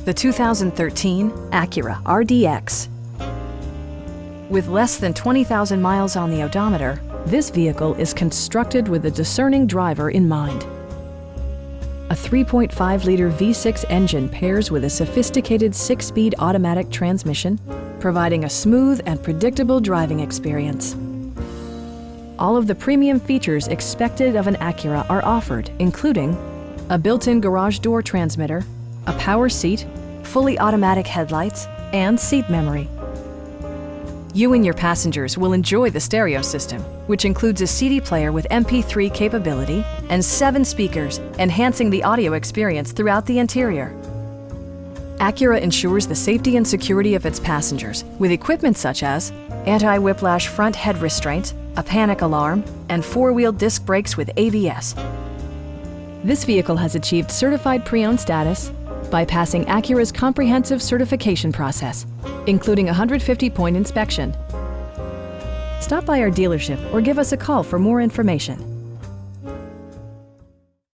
the 2013 Acura RDX. With less than 20,000 miles on the odometer, this vehicle is constructed with a discerning driver in mind. A 3.5-liter V6 engine pairs with a sophisticated 6-speed automatic transmission, providing a smooth and predictable driving experience. All of the premium features expected of an Acura are offered, including a built-in garage door transmitter, a power seat, fully automatic headlights, and seat memory. You and your passengers will enjoy the stereo system, which includes a CD player with MP3 capability and 7 speakers, enhancing the audio experience throughout the interior. Acura ensures the safety and security of its passengers with equipment such as anti-whiplash front head restraints, a panic alarm, and 4-wheel disc brakes with ABS. This vehicle has achieved certified pre-owned status by passing Acura's comprehensive certification process, including a 150-point inspection. Stop by our dealership or give us a call for more information.